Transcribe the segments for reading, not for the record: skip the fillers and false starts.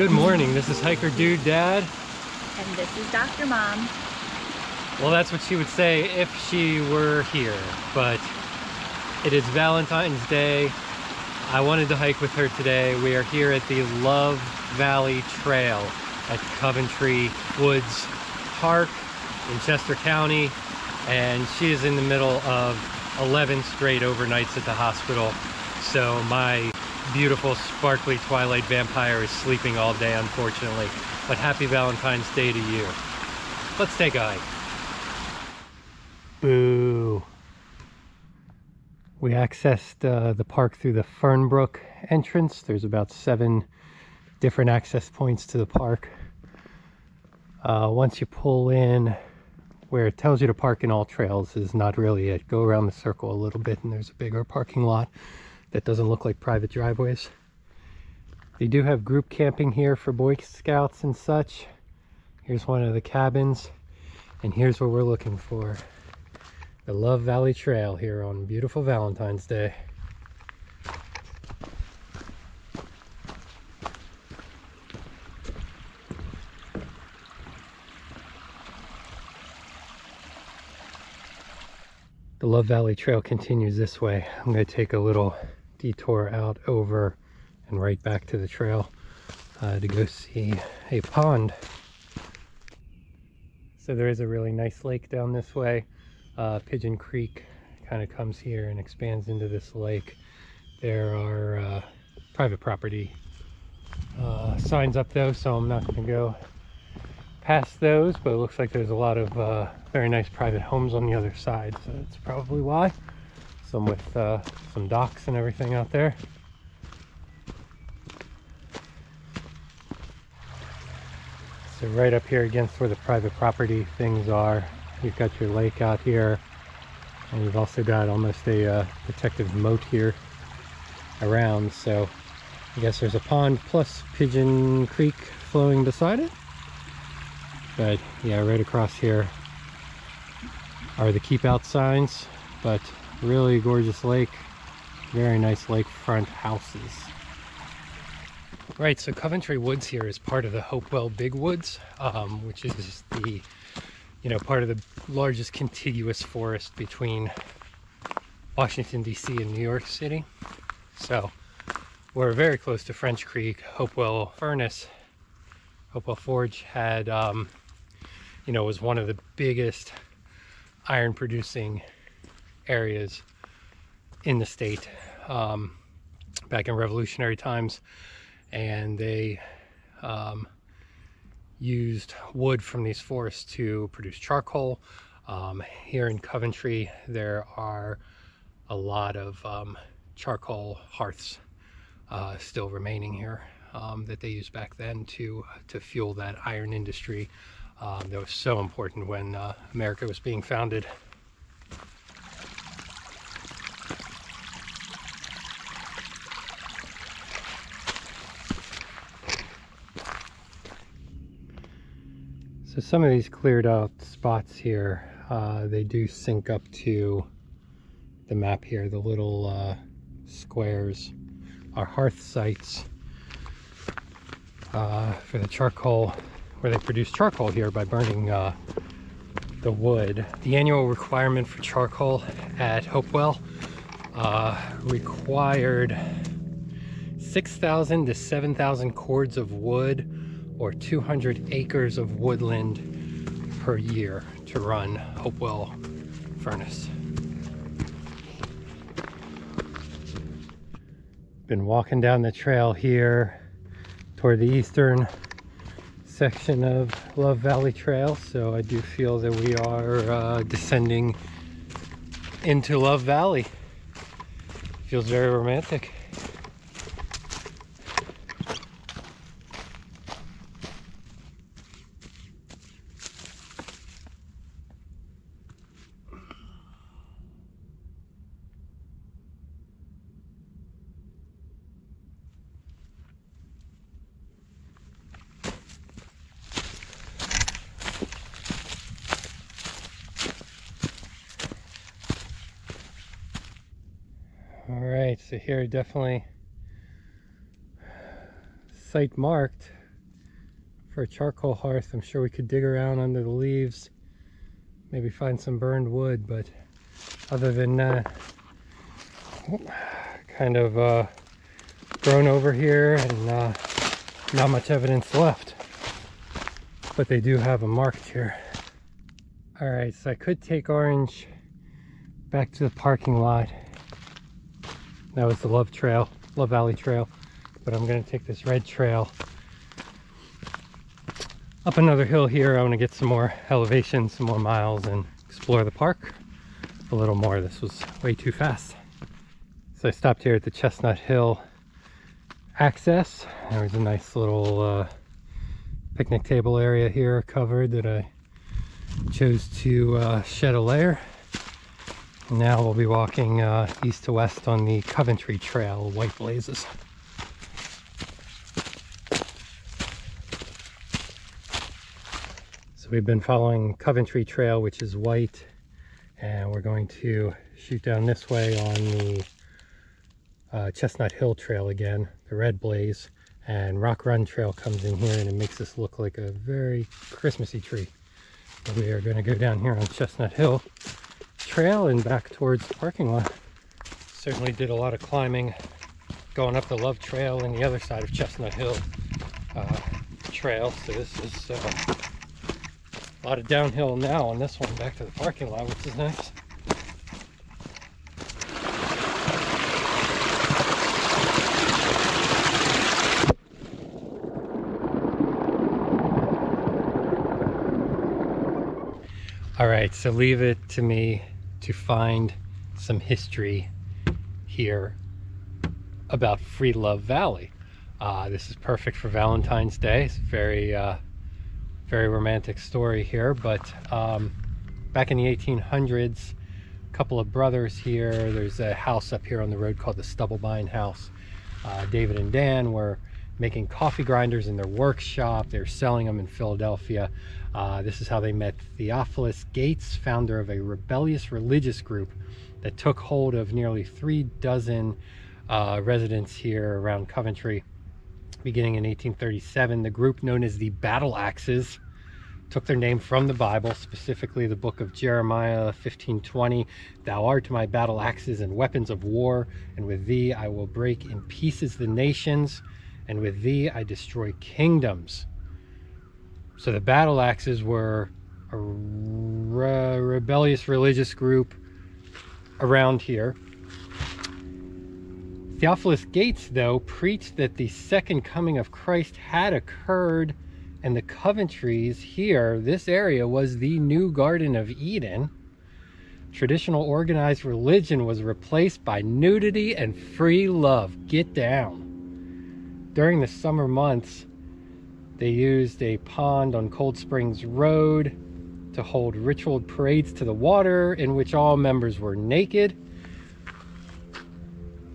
Good morning, this is Hiker Dude Dad. And this is Dr. Mom. Well, that's what she would say if she were here, but it is Valentine's Day. I wanted to hike with her today. We are here at the Love Valley Trail at Coventry Woods Park in Chester County, and she is in the middle of 11 straight overnights at the hospital. So my beautiful sparkly twilight vampire is sleeping all day, unfortunately. But happy Valentine's Day to you. Let's take a hike. Boo. We accessed the park through the Fernbrook entrance. There's about 7 different access points to the park. Once you pull in, where it tells you to park in all trails is not really it. Go around the circle a little bit and there's a bigger parking lot that doesn't look like private driveways. They do have group camping here for Boy Scouts and such. Here's one of the cabins, and here's what we're looking for. The Love Valley Trail here on beautiful Valentine's Day. The Love Valley Trail continues this way. I'm going to take a little detour out over and right back to the trail to go see a pond. So there is a really nice lake down this way. Pigeon Creek kind of comes here and expands into this lake. There are private property signs up though, so I'm not going to go past those, but it looks like there's a lot of very nice private homes on the other side, so that's probably why. Some with some docks and everything out there. So right up here against where the private property things are, you've got your lake out here, and you've also got almost a protective moat here around. So I guess there's a pond plus Pigeon Creek flowing beside it. But yeah, right across here are the keep out signs, but really gorgeous lake, very nice lakefront houses. Right, so Coventry Woods here is part of the Hopewell Big Woods, which is the, part of the largest contiguous forest between Washington, D.C. and New York City. So we're very close to French Creek. Hopewell Furnace, Hopewell Forge had, was one of the biggest iron producing areas in the state back in Revolutionary times, and they used wood from these forests to produce charcoal. Here in Coventry there are a lot of charcoal hearths still remaining here that they used back then to fuel that iron industry that was so important when America was being founded. So some of these cleared out spots here, they do sync up to the map here. The little squares are hearth sites for the charcoal, where they produce charcoal here by burning the wood. The annual requirement for charcoal at Hopewell required 6,000 to 7,000 cords of wood or 200 acres of woodland per year to run Hopewell Furnace. Been walking down the trail here toward the eastern section of Love Valley Trail, so I do feel that we are descending into Love Valley. Feels very romantic. Alright, so here definitely site marked for a charcoal hearth. I'm sure we could dig around under the leaves, maybe find some burned wood, but other than that, kind of grown over here and not much evidence left. But they do have them marked here. Alright, so I could take Orange back to the parking lot. That was the Love Valley Trail. But I'm going to take this red trail up another hill here. I want to get some more elevation, some more miles, and explore the park a little more. This was way too fast. So I stopped here at the Chestnut Hill access. There was a nice little picnic table area here covered that I chose to shed a layer. Now we'll be walking east to west on the Coventry Trail, White Blazes. So we've been following Coventry Trail, which is white, and we're going to shoot down this way on the Chestnut Hill Trail again, the Red Blaze, and Rock Run Trail comes in here and it makes this look like a very Christmassy tree. So we are going to go down here on Chestnut Hill Trail and back towards the parking lot. Certainly did a lot of climbing going up the Love Trail and the other side of Chestnut Hill Trail. So this is a lot of downhill now on this one back to the parking lot, which is nice. All right, so leave it to me to find some history here about Free Love Valley. This is perfect for Valentine's Day. It's a very romantic story here, but back in the 1800s, a couple of brothers here, there's a house up here on the road called the Stubblebine House. David and Dan were making coffee grinders in their workshop. They were selling them in Philadelphia. This is how they met Theophilus Gates, founder of a rebellious religious group that took hold of nearly 3 dozen residents here around Coventry. Beginning in 1837, the group known as the Battle Axes took their name from the Bible, specifically the book of Jeremiah 15:20. Thou art my battle axes and weapons of war, and with thee I will break in pieces the nations, and with thee I destroy kingdoms. So the Battle Axes were a rebellious religious group around here. Theophilus Gates, though, preached that the second coming of Christ had occurred, and the Coventrys here, this area, was the new Garden of Eden. Traditional organized religion was replaced by nudity and free love. Get down. During the summer months, they used a pond on Cold Springs Road to hold ritual parades to the water in which all members were naked.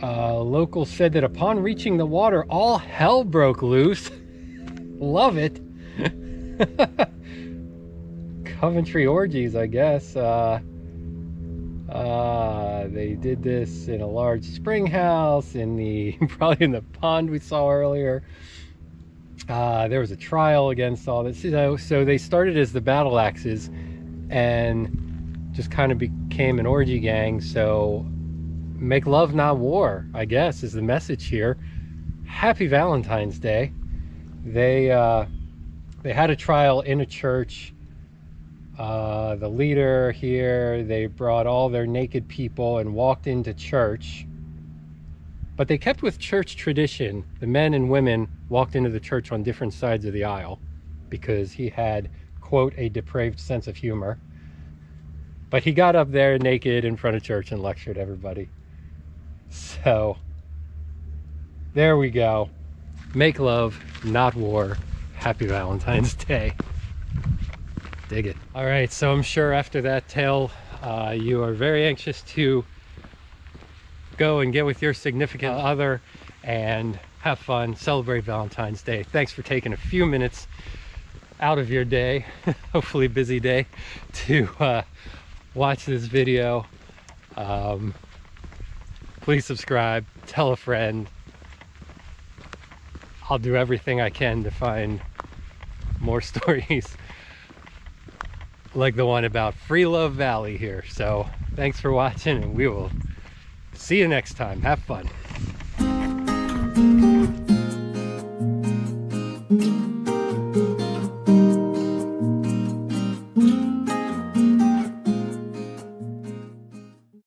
Locals said that upon reaching the water, all hell broke loose. Love it. Coventry orgies, I guess. They did this in a large spring house, probably in the pond we saw earlier. There was a trial against all this. So they started as the Battle Axes and just kind of became an orgy gang. So make love, not war, I guess, is the message here. Happy Valentine's Day. They had a trial in a church. The leader here, they brought all their naked people and walked into church. But they kept with church tradition. The men and women walked into the church on different sides of the aisle because he had, quote, a depraved sense of humor. But he got up there naked in front of church and lectured everybody. So there we go. Make love, not war. Happy Valentine's Day. Dig it. All right, so I'm sure after that tale, you are very anxious to go and get with your significant other and have fun, celebrate Valentine's Day. Thanks for taking a few minutes out of your day, hopefully busy day, to watch this video. Please subscribe, tell a friend. I'll do everything I can to find more stories like the one about Free Love Valley here. So thanks for watching, and we will see you next time. Have fun.